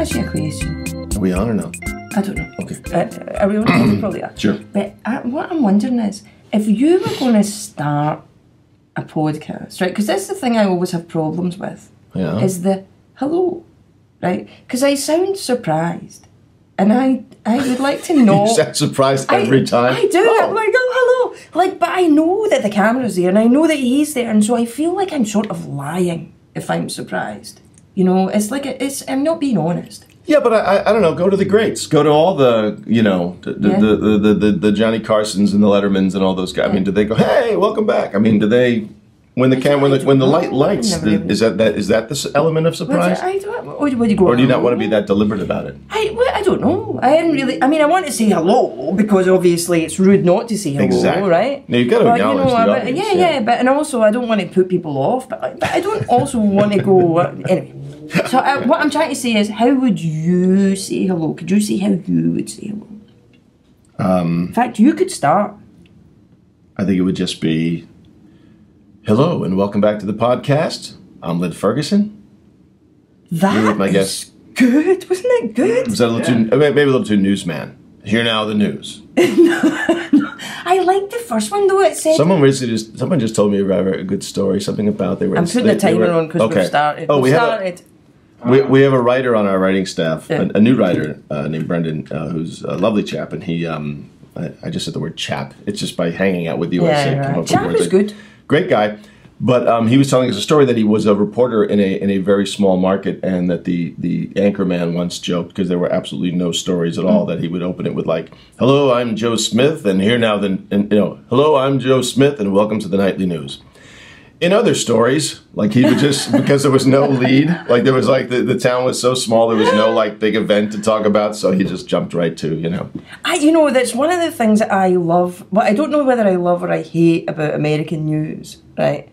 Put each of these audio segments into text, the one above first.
ask you a question? Are we on or no? I don't know. Okay. Are we on? We probably are. Sure. But what I'm wondering is, if you were going to start a podcast, right? Because that's the thing I always have problems with. Yeah. Is the hello, right? Because I sound surprised, and I would like to know. You sound surprised every time. I do. Oh. I'm like, oh, hello. Like, but I know that the camera's there, and I know that he's there, and so I feel like I'm sort of lying if I'm surprised. You know, it's like I'm not being honest. Yeah, but I don't know. Go to the greats. Go to all the the Johnny Carsons and the Lettermans and all those guys. I mean, do they go, "Hey, welcome back"? I mean, do they when the light lights? Is that the element of surprise? I don't. Or do you not want to be that deliberate about it? I don't know. I hadn't really. I mean, I want to say hello because obviously it's rude not to say hello, Exactly. right? Now you've got to acknowledge the audience. Yeah, but and also I don't want to put people off, but I don't also want to go anyway. So what I'm trying to say is, how would you say hello? Could you say how you would say hello? In fact, you could start. I think it would just be, hello and welcome back to the podcast. I'm Lynn Ferguson. That my guest. Good, wasn't it good? Was that a little too, maybe a little too newsman? Here now, the news. I liked the first one though. It said someone just told me a good story. Something about I'm putting a timer on because we've started. Oh, we started. We have a writer on our writing staff, a new writer named Brendan, who's a lovely chap, and he, I just said the word chap. It's just by hanging out with you. Yeah, I say, right. come up with Chap words is good. Great guy, but he was telling us a story that he was a reporter in a very small market, and that the anchorman once joked, because there were absolutely no stories at all, that he would open it with like, "Hello, I'm Joe Smith, and here now hello, I'm Joe Smith, and welcome to the nightly news." In other stories, like he would just, because there was no lead, like there was like, the town was so small, there was no like big event to talk about, so he just jumped right to, that's one of the things that I love, but I don't know whether I love or I hate about American news, right?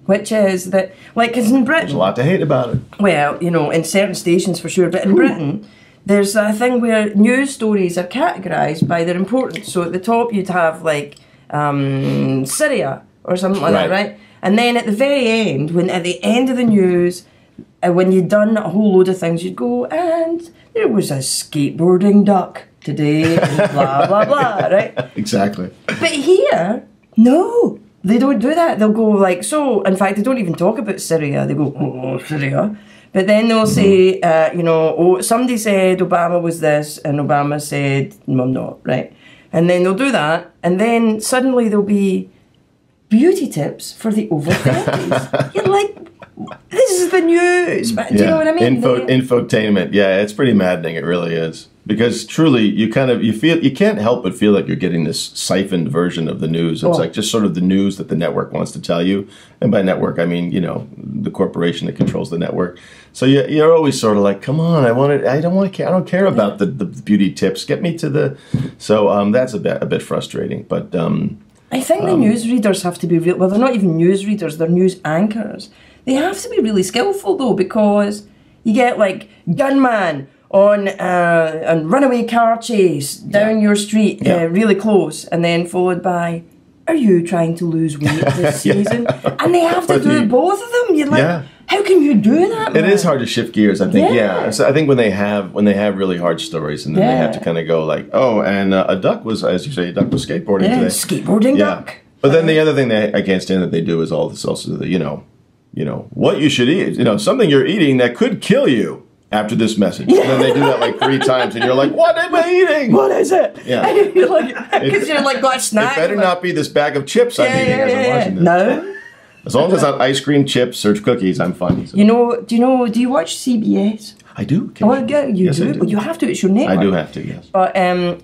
Which is that, like, because in Britain... There's a lot to hate about it. Well, in certain stations for sure, but in Britain, there's a thing where news stories are categorised by their importance. So at the top you'd have, like, Syria or something like that, right? And then at the very end, at the end of the news, when you'd done a whole load of things, you'd go, and there was a skateboarding duck today, and blah, blah, blah, right? Exactly. But here, no, they don't do that. They'll go like, so, in fact, they don't even talk about Syria. They go, oh, Syria. But then they'll say, somebody said Obama was this, and Obama said, no, I'm not, right? And then they'll do that, and then suddenly there'll be beauty tips for the over 30s. You're like, this is the news. But do you know what I mean? Infotainment. Yeah, it's pretty maddening. It really is. Because truly, you can't help but feel like you're getting this siphoned version of the news. It's like just sort of the news that the network wants to tell you. And by network, I mean, the corporation that controls the network. So you're always sort of like, come on, I don't care about the beauty tips. Get me to the... So that's a bit frustrating. But... I think the newsreaders have to be real. Well, they're not even newsreaders; they're news anchors. They have to be really skillful though, because you get like gunman on a runaway car chase down your street, really close, and then followed by, "Are you trying to lose weight this season?" And they have to do both of them. You're like, how can you do that? It is hard to shift gears, I think. Yeah. So I think when they have really hard stories, and then they have to kind of go like, oh, and a duck was, as you say, a duck was skateboarding today. Skateboarding duck. But then the other thing that I can't stand that they do is all this also, what you should eat, something you're eating that could kill you after this message. And then they do that like 3 times, and you're like, what am I eating? What is it? Yeah. Because you're like, got a snack. It better not be this bag of chips I'm eating as I'm watching this. No. As long as it's not ice cream, chips, or cookies, I'm fine. So. Do you watch CBS? I do. Oh, yeah, you do. Well, you have to. It's your network. I do have to, yes. But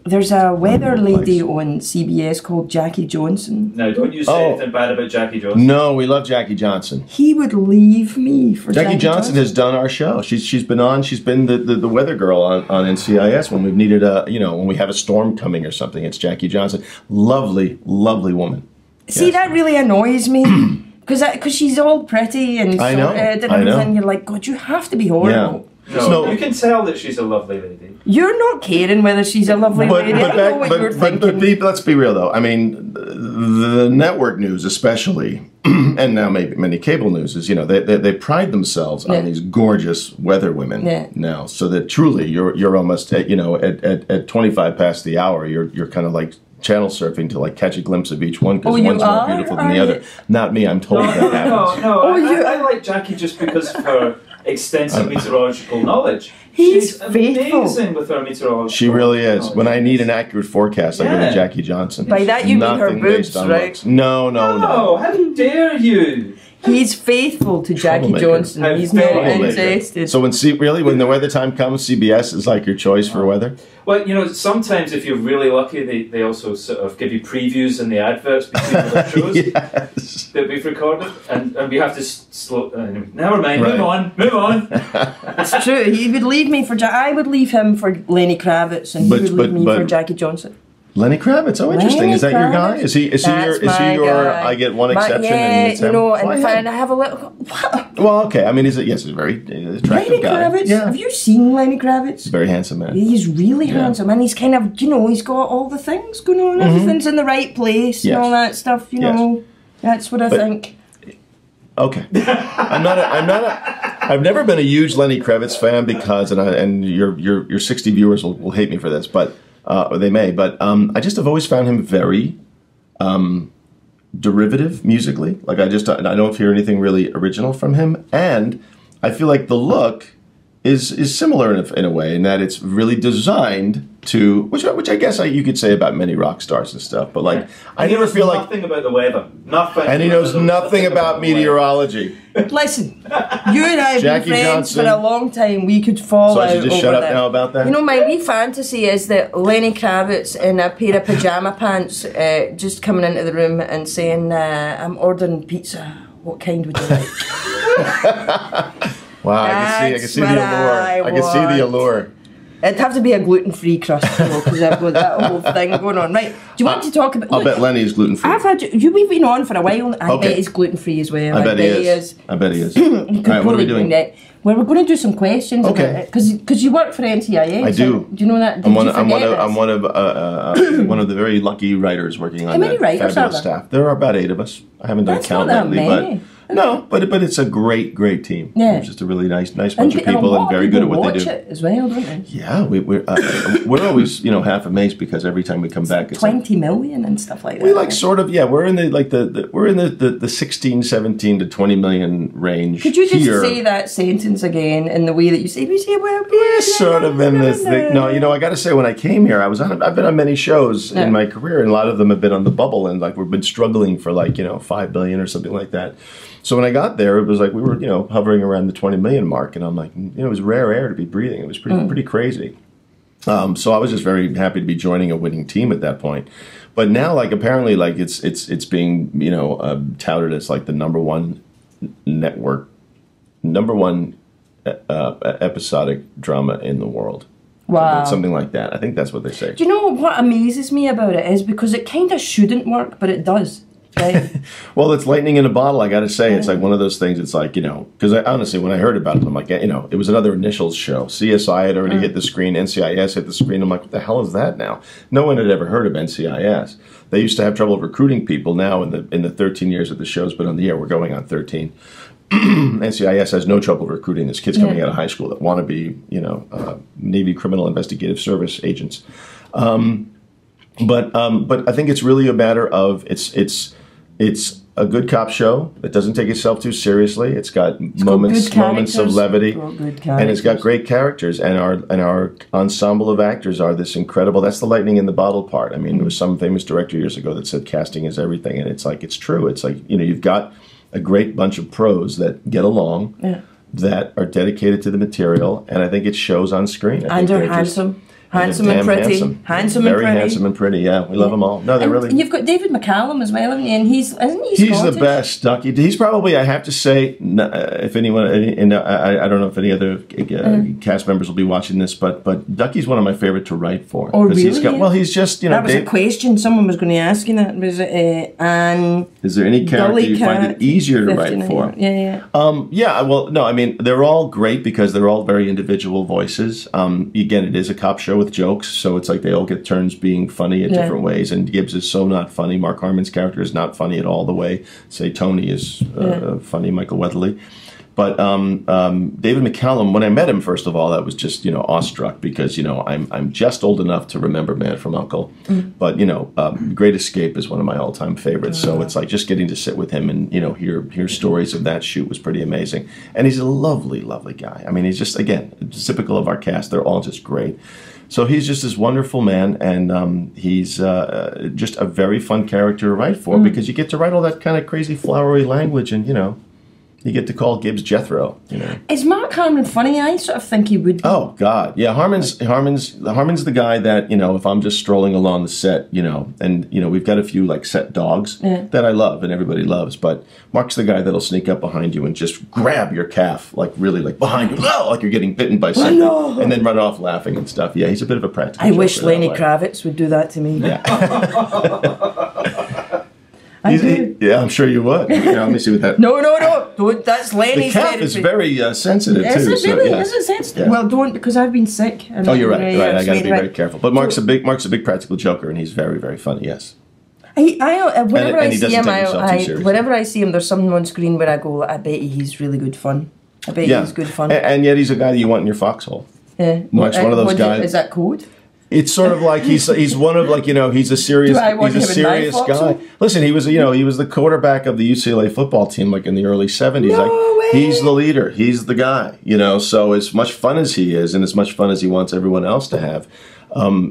there's a weather lady on CBS called Jackie Johnson. No, don't you say anything bad about Jackie Johnson. No, we love Jackie Johnson. He would leave me for Jackie Johnson has done our show. She's been on. She's been the weather girl on NCIS when we've needed when we have a storm coming or something. It's Jackie Johnson. Lovely, lovely woman. See, that really annoys me. Because she's all pretty and sorted and everything. You're like, God, you have to be horrible. Yeah. No, you can tell that she's a lovely lady. You're not caring whether she's a lovely lady. I don't know what you're thinking. But let's be real, though. I mean, the network news especially and now maybe many cable news is, you know, they pride themselves on these gorgeous weather women now, so that truly you're almost at, you know, at 25 past the hour, you're kind of like channel surfing to like catch a glimpse of each one, because one's more beautiful than the other. Not me, I'm told that happens. I like Jackie just because of her extensive meteorological knowledge. She's amazing with her meteorology. She really is. When I need an accurate forecast, I go to Jackie Johnson. By that you mean her boobs, right? No. How dare you? He's faithful to Jackie Johnson. He's not interested. So when the weather time comes, CBS is like your choice for weather? Well, you know, sometimes if you're really lucky, they also sort of give you previews in the adverts between the shows that we've recorded, and we have to slow. Never mind. Right. Move on. It's true. He would leave me for. I would leave him for Lenny Kravitz, and he would leave me for Jackie Johnson. Lenny Kravitz. Oh, interesting. Lenny is that your guy? Is he your? Guy. I get one exception. Yeah, you know, and I have a little. What? Well, okay. I mean, he's a very attractive Lenny guy. Kravitz. Yeah. Have you seen Lenny Kravitz? He's a very handsome man. He's really handsome, and he's kind of, you know, he's got all the things going on. Everything's in the right place and all that stuff. You know, that's what I think. Okay, I've never been a huge Lenny Kravitz fan because, and your 60 viewers will hate me for this, but. Or they may, but I just have always found him very derivative musically. Like I don't hear anything really original from him, and I feel like the look is similar in a way, in that it's really designed to, which I guess you could say about many rock stars and stuff. But like, I never feel like nothing about the weather, nothing, and he knows nothing about meteorology. Listen, you and I have been friends Johnson. for a long time. We could fall So out I should just over shut up that. now about that? You know, my wee fantasy is that Lenny Kravitz in a pair of pajama pants, just coming into the room and saying, "I'm ordering pizza. What kind would you like?" Wow, I can see the allure. I can see the allure. It'd have to be a gluten-free crust, because I've got that whole thing going on. Right? Do you want to talk about? I'll bet Lenny's gluten-free. We've been on for a while. I bet he's gluten-free as well. I bet he is. I bet he is. All right, what are we doing? Well, we're going to do some questions about it, because you work for NCIS. I do. Do you know that? I'm one of the very lucky writers working on that fabulous staff. There are about 8 of us. I haven't done a count lately, but no, but it's a great team. Yeah, it's just a really nice bunch of people, and very good at what they do. It as well, don't they? Yeah, we're always half amazed, because every time we come back, it's 20 million and stuff like that. We we're in the 16, 17 to 20 million range. Could you just say that sentence again in the way that you say? We say we're sort of in this thing. No, I got to say, when I came here, I've been on many shows in my career, and a lot of them have been on the bubble, and like we've been struggling for 5 billion or something like that. So when I got there, it was like we were, hovering around the 20 million mark, and I'm like, it was rare air to be breathing. It was pretty crazy. So I was just very happy to be joining a winning team at that point. But now, apparently, it's being, touted as the number one network, number one episodic drama in the world. Wow. Something like that. I think that's what they say. Do you know what amazes me about it is because it kind of shouldn't work, but it does. Right? Well, it's lightning in a bottle, I got to say. It's like one of those things, it's like, because honestly, when I heard about it, I'm like, it was another initials show. CSI had already hit the screen, NCIS hit the screen. I'm like, what the hell is that now? No one had ever heard of NCIS. They used to have trouble recruiting people. Now, in the 13 years that the show's been on the air, we're going on 13. NCIS has no trouble recruiting these kids coming out of high school that want to be, Navy Criminal Investigative Service agents. But I think it's really a matter of it's a good cop show that doesn't take itself too seriously. It's got moments of levity, and it's got great characters. And our ensemble of actors are this incredible. That's the lightning in the bottle part. I mean, there was some famous director years ago that said casting is everything, and it's true. It's like you've got a great bunch of pros that get along, that are dedicated to the material, and I think it shows on screen. And they're handsome. Handsome and pretty. Very handsome and pretty, yeah. We love them all. No, they're really... And you've got David McCallum as well, haven't you? And isn't he He's Scottish? The best, Ducky. He's probably, I have to say, if anyone, and I don't know if any other cast members will be watching this, but Ducky's one of my favorite to write for. Oh, really? He's just, That was a question someone was going to ask you that. Was it, is there any character you find it easier to write for? Yeah. Well, no, I mean, they're all great because they're all very individual voices. Again, it is a cop show. with jokes, so it's like they all get turns being funny in different ways. And Gibbs is so not funny. Mark Harmon's character is not funny at all. The way, say, Tony is funny, Michael Weatherly. But David McCallum, when I met him, first of all, I was just, you know, awestruck because, you know, I'm just old enough to remember Man from U.N.C.L.E. But, you know, Great Escape is one of my all-time favorites. So it's like just getting to sit with him and, you know, hear stories of that shoot was pretty amazing. And he's a lovely, lovely guy. I mean, he's just, again, typical of our cast. They're all just great. So he's just this wonderful man, and he's just a very fun character to write for because you get to write all that kind of crazy flowery language and, you know, you get to call Gibbs Jethro, you know. Is Mark Harmon funny? I sort of think he would be. Oh, God. Yeah, Harmon's the guy that, you know, if I'm just strolling along the set, you know, and, you know, we've got a few, like, set dogs that I love and everybody loves, but Mark's the guy that'll sneak up behind you and just grab your calf, like, really, like, behind you, like you're getting bitten by something, and then run off laughing and stuff. Yeah, he's a bit of a practical I wish Lenny Kravitz would do that to me. Yeah. Yeah, I'm sure you would. Yeah, let me see what that... No. Don't, that's Lenny's The calf therapy. is very sensitive, too. Is it really? So, yeah. Is it sensitive? Yeah. Well, don't, because I've been sick. And You're right. I got to be right. very careful. But Mark's a big practical joker, and he's very, very funny, yes. Whenever I he see doesn't him, take himself too seriously. whenever I see him, there's something on screen where I go, I bet he's really good fun. I bet he's good fun. And yet he's a guy that you want in your foxhole. Yeah. Mark's one of those guys. Is that code? It's sort of like he's one of, like, you know, he's a serious guy. Listen, he was the quarterback of the UCLA football team, like in the early 70s. No like way. He's the leader. He's the guy, you know. So as much fun as he is, and as much fun as he wants everyone else to have,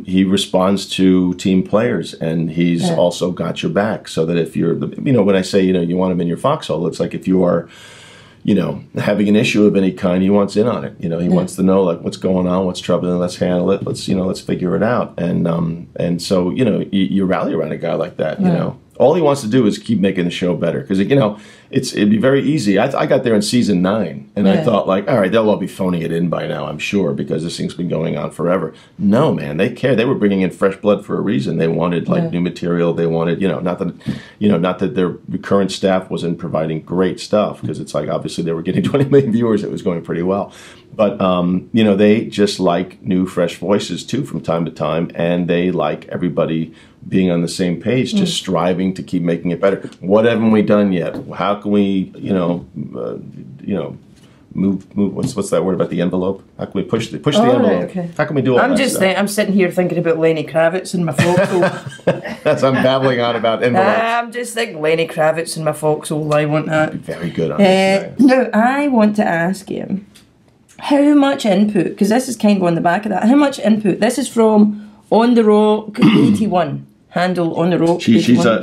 he responds to team players, and he's also got your back. So that if you're, you know, when I say, you know, you want him in your foxhole, it's like if you are, you know, having an issue of any kind, he wants in on it. You know, he wants to know, like, what's going on, what's troubling, let's handle it, let's figure it out. And so, you know, you rally around a guy like that, you know. All he wants to do is keep making the show better. Because, you know, it'd be very easy. I got there in season 9, and I thought, like, all right, they'll all be phoning it in by now, I'm sure, because this thing's been going on forever. No, man, they care. They were bringing in fresh blood for a reason. They wanted, like, new material. They wanted, you know, not that their current staff wasn't providing great stuff, because it's like, obviously, they were getting 20 million viewers. It was going pretty well. But, you know, they just like new, fresh voices, too, from time to time, and they like everybody being on the same page, just striving to keep making it better. What haven't we done yet? How can we, move? What's that word about the envelope? How can we push the envelope? Right, okay. How can we do all that stuff? I'm sitting here thinking about Lenny Kravitz and my foxhole. I'm babbling on about envelopes. I'm just thinking Lenny Kravitz and my foxhole. I want that. Very good on this. No, I want to ask you how much input, because this is kind of on the back of that. How much input? This is from On the Rock 81. Handle On the Rock. She's a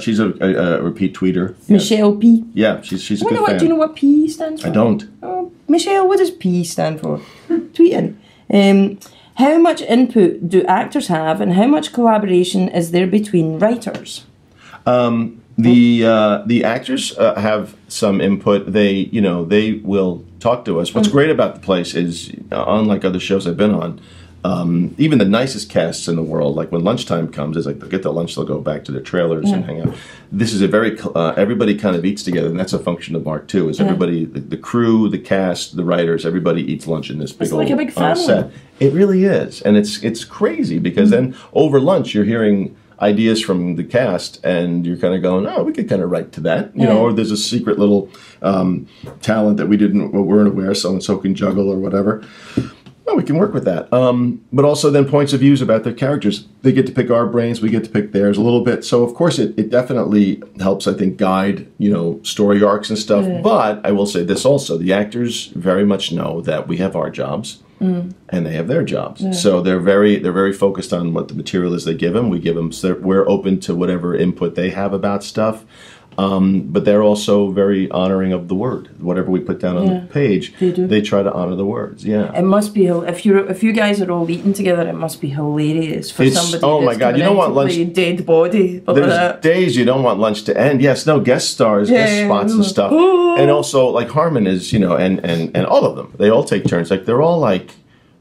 repeat tweeter. Michelle P. Yeah, she's a good fan. Do you know what P stands for? I don't. Oh, Michelle, what does P stand for? Tweeting. How much input do actors have, and how much collaboration is there between writers? The actors have some input. They will talk to us. What's great about the place is, unlike other shows I've been on, even the nicest casts in the world, like when lunchtime comes, it's like they'll get their lunch, they'll go back to their trailers and hang out. This is a very, everybody kind of eats together, and that's a function of Mark too, is everybody, the crew, the cast, the writers, everybody eats lunch in this big old like a big family. Set. It really is, and it's crazy, because then over lunch you're hearing ideas from the cast, and you're kind of going, oh, we could kind of write to that, you know, or there's a secret little talent that weren't aware, so can juggle or whatever. Well, we can work with that. But also then points of views about their characters. They get to pick our brains, we get to pick theirs a little bit. So, of course, it definitely helps, I think, guide, you know, story arcs and stuff. But I will say this also. The actors very much know that we have our jobs and they have their jobs. So they're very focused on what the material is they give them. We give them, so we're open to whatever input they have about stuff. But they're also very honoring of the word. Whatever we put down on the page, they try to honor the words. Yeah, it must be if you guys are all eating together. It must be hilarious for somebody. Oh my God! You don't want lunch. Dead body. There's days you don't want lunch to end. Yes, no guest stars, guest spots and stuff. And also, like Harmon is, you know, and all of them. They all take turns. Like they're all like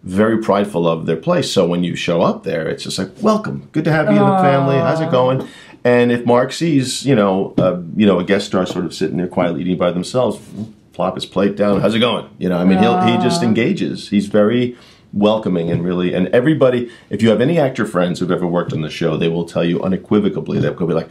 very prideful of their place. So when you show up there, it's just like, welcome, good to have you in the family. How's it going? And if Mark sees, a guest star sort of sitting there quietly eating by themselves, plop his plate down. How's it going? You know, I mean, he just engages. He's very welcoming and really, and everybody, if you have any actor friends who've ever worked on the show, they will tell you unequivocally, they'll be like,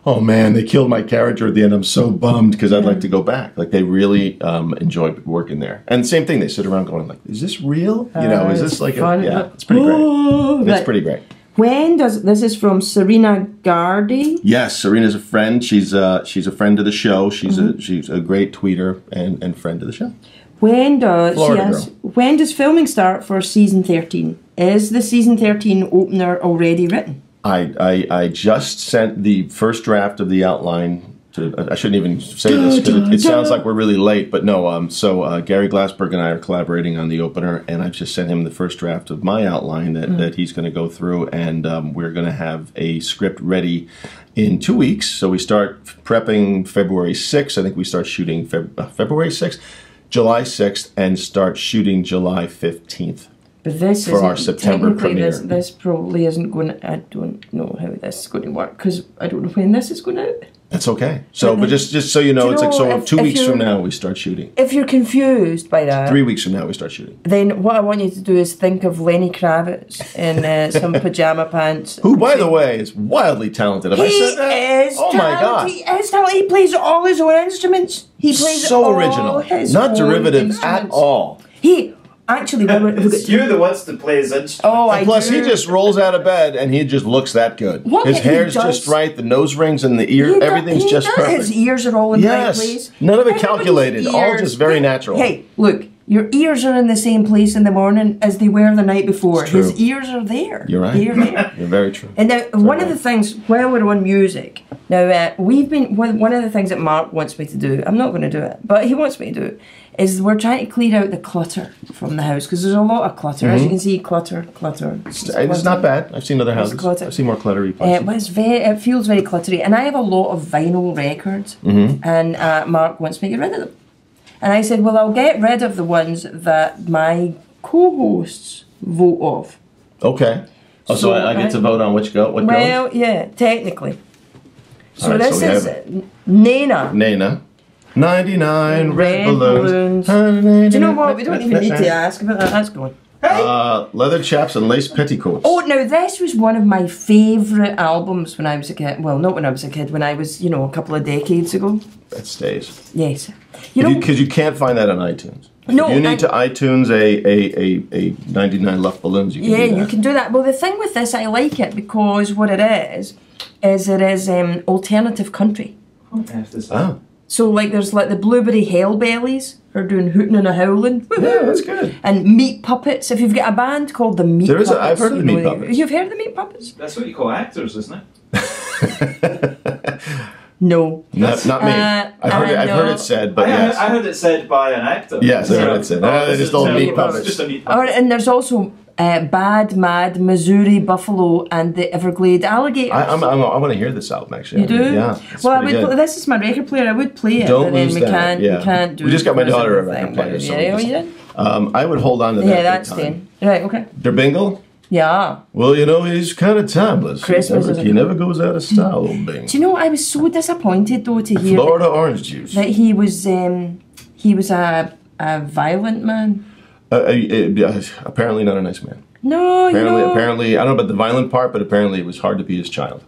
oh man, they killed my character at the end. I'm so bummed because I'd like to go back. Like they really enjoy working there. And same thing, they sit around going like, is this real? You know, is this like fun. it's pretty great. It's pretty great. When does, this is from Serena Gardy. Yes, Serena's a friend. She's a friend of the show. She's a great tweeter and friend of the show. When does filming start for season 13? Is the season 13 opener already written? I just sent the first draft of the outline to, I shouldn't even say this because it sounds like we're really late, but no, so Gary Glassberg and I are collaborating on the opener, and I've just sent him the first draft of my outline that he's going to go through, and we're going to have a script ready in 2 weeks. So we start prepping February 6th. I think we start shooting February 6th, July 6th, and start shooting July 15th. But this for our September premiere. This probably isn't going to, I don't know how this is going to work because I don't know when this is going out. That's okay. So, but just so you know, it's like, so 2 weeks from now we start shooting. If you're confused by that. 3 weeks from now we start shooting. Then what I want you to do is think of Lenny Kravitz in some pajama pants. Who, by the way, is wildly talented. Have I said that? Oh my God. He is talented. He plays all his own instruments. He plays so all original. his Not own derivative instruments. at all. Actually, it's you that wants to play his instrument. And plus, he just rolls out of bed and he just looks that good. His hair's just right, the nose rings and the ear, everything's just perfect. His ears are all in the right place. None of it calculated, all just very natural. Hey, look, your ears are in the same place in the morning as they were the night before. His ears are there. You're right. They're there. You're very true. And now, one of the things, while we're on music, now we've been, one of the things that Mark wants me to do, I'm not going to do it, but he wants me to do it, is we're trying to clear out the clutter from the house, because there's a lot of clutter. As you can see, clutter. It's not bad. I've seen other houses. I've seen more cluttery places. But it feels very cluttery. And I have a lot of vinyl records, and Mark wants me to get rid of them. And I said, well, I'll get rid of the ones that my co-hosts vote off. Okay. Oh, so I get to vote on what goes? Well, yeah, technically. So right, this is Nena. 99 red balloons. Do you know what? We don't even need to ask about that. That's going. Leather chaps and lace petticoats. Oh, now this was one of my favourite albums when I was a kid. Well, not when I was a kid, when I was, a couple of decades ago. That stays. Yes. Because you can't find that on iTunes. No, if you need to iTunes a 99 Luft balloons, you can do that. Yeah, you can do that. Well, the thing with this, I like it because what it is it is alternative country. So, like, there's like the Blueberry Hellbellies are doing Hootin' and a Howlin'. Yeah, that's good. And Meat Puppets. If you've got a band called the Meat Puppets. I've heard of the Meat Puppets. You've heard of the Meat Puppets? That's what you call actors, isn't it? No. Not me. I've heard it said, but yes. I heard it said by an actor. Yes, I heard it said. They're just all Meat Puppets. Just a Meat Puppet. And there's also Bad Mad Missouri Buffalo and the Everglade Alligators. I want to hear this album, actually. You do? Yeah. Well, this is my record player. I would play it. Don't but lose then we can't do it. We just got my daughter a record player. I would hold on to that. Yeah, that's staying. Right, okay. Der Bingle? Yeah. Well, he's kind of timeless. He never goes out of style, old Bing. Do you know, I was so disappointed, though, to hear Florida orange juice. That he was a violent man. Apparently not a nice man. No, apparently, I don't know about the violent part, but apparently it was hard to be his child.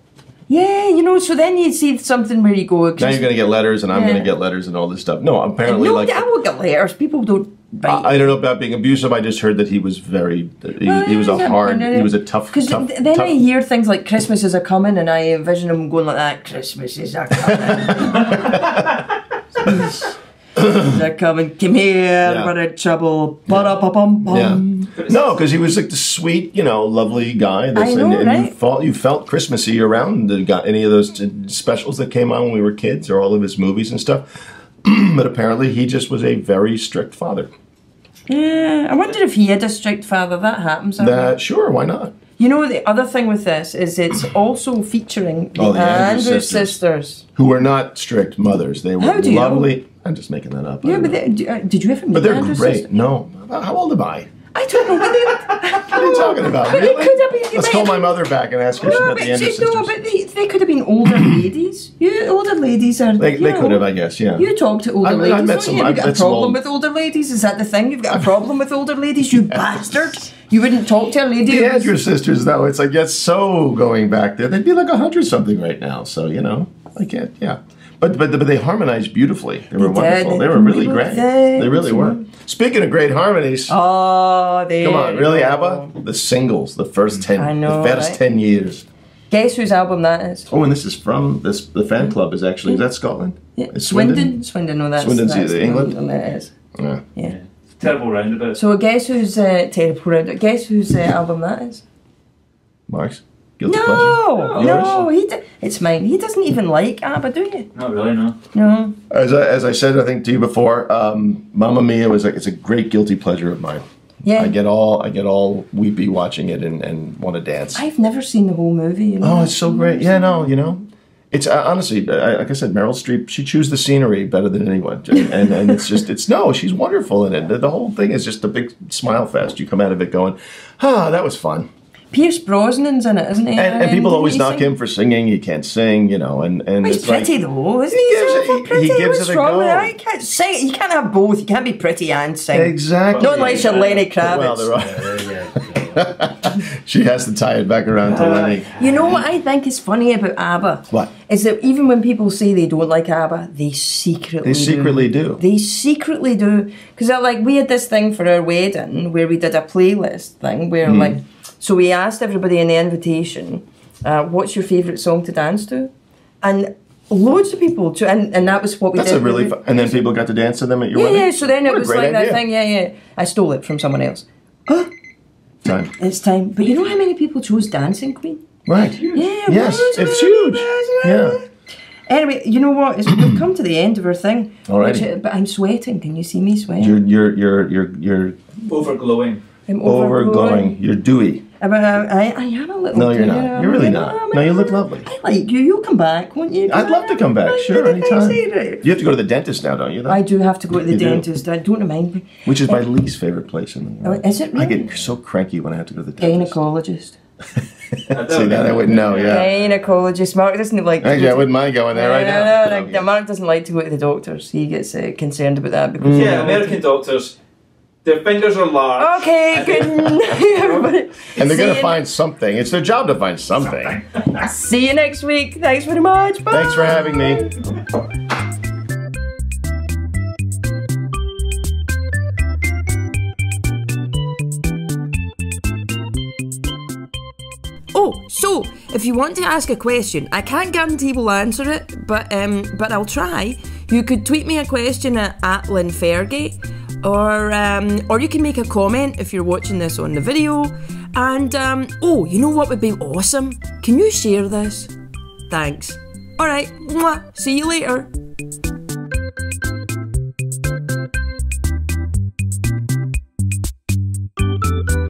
Yeah, so then you see something where you go... Now you're going to get letters, and I'm going to get letters and all this stuff. No, apparently... I will get letters. People don't... I don't know about being abusive. I just heard that he was very... He was a tough... Because then I hear things like Christmas is a-coming, and I envision him going like that, Christmas is a-coming. They're coming, come here, we're in trouble. Ba-da-ba-bum-bum. No, because he was like the sweet, lovely guy. And you felt Christmassy around any of those specials that came on when we were kids, or all of his movies and stuff. But apparently he just was a very strict father. Yeah, I wonder if he had a strict father. That happens. Sure, why not? The other thing with this is it's also featuring the Andrews sisters. Who were not strict mothers. They were lovely. Know? I'm just making that up. Yeah, but did you ever meet But they're Andrews great. sisters? No. How old am I? I don't know. What are you talking about? Really? Let's call my mother back and ask her about the Andrews sisters. No, but they could have been older ladies. Older ladies are... They could have, I guess, yeah. You talk to older ladies. I met some... You've got a problem with older ladies? Is that the thing? You've got a problem with older ladies, you bastard? You wouldn't talk to a lady. The Andrews sisters, though, it's like, that's so going back there. They'd be like 100-something right now. So, you know, I can't, yeah. But they harmonized beautifully. They were wonderful. They were really great. They really were. Speaking of great harmonies. Oh, come on, really, ABBA? The singles, the first 10, I know, the first 10 years. Guess whose album that is? Oh, and this is from the fan club is actually, is that Scotland? Yeah. It's Swindon? Swindon, no, that's England? That is. Yeah. Terrible roundabout. So guess whose terrible roundabout? Guess whose album that is? Mark's? Guilty No, it's mine. He doesn't even like ABBA, do you? Not really, no. No. As I said, I think to you before, Mamma Mia it's a great guilty pleasure of mine. Yeah. I get all weepy watching it and want to dance. I've never seen the whole movie. You know? Oh, it's so great. Yeah, no, you know. It's honestly, like I said, Meryl Streep, she chews the scenery better than anyone. And it's just, she's wonderful in it. The whole thing is just a big smile fest. You come out of it going, that was fun. Pierce Brosnan's in it, isn't he? And people always knock him for singing. He can't sing, you know. And he's it's pretty though, isn't he? He gives it a go. You can't sing. You can't have both. You can't be pretty and sing. Exactly. Not unless you're Lenny Kravitz. Well, she has to tie it back around to Lenny. You know what I think is funny about ABBA? What? Is that even when people say they don't like ABBA, they secretly do. They secretly do. Because like we had this thing for our wedding where we did a playlist thing where like, so we asked everybody in the invitation, what's your favourite song to dance to? And loads of people, and that was what we did. That's a really fun, and then people got to dance to them at your wedding? Yeah, so then it was like idea. That thing, yeah. I stole it from someone else. Time. It's time. But you know how many people chose Dancing Queen? Right. Yeah. Yes, it's huge. Yeah. Anyway, you know what? We've come to the end of our thing. Alrighty. But I'm sweating. Can you see me sweating? You're overglowing. I'm overglowing. You're dewy. I am a little. No, you're not. You're really not. No, you look lovely. I like you. You'll come back, won't you? I'd love to come back. Sure, anytime. You have to go to the dentist now, don't you? I do have to go to the dentist. Don't remind me. Which is my least favorite place in the world. Is it really? I get so cranky when I have to go to the dentist. Gynecologist. See that? I wouldn't know, yeah. Gynecologist. Mark doesn't like. Actually, I wouldn't mind going there right now. No, Mark doesn't like to go to the doctors. He gets concerned about that because American doctors, their fingers are large. Okay, good night, everybody. And they're going to find something. It's their job to find something. See you next week. Thanks very much. Bye. Thanks for having me. Oh, so if you want to ask a question, I can't guarantee we'll answer it, but I'll try. You could tweet me a question at @LynFergie, or you can make a comment if you're watching this on the video. And oh, you know what would be awesome? Can you share this? Thanks. All right. See you later.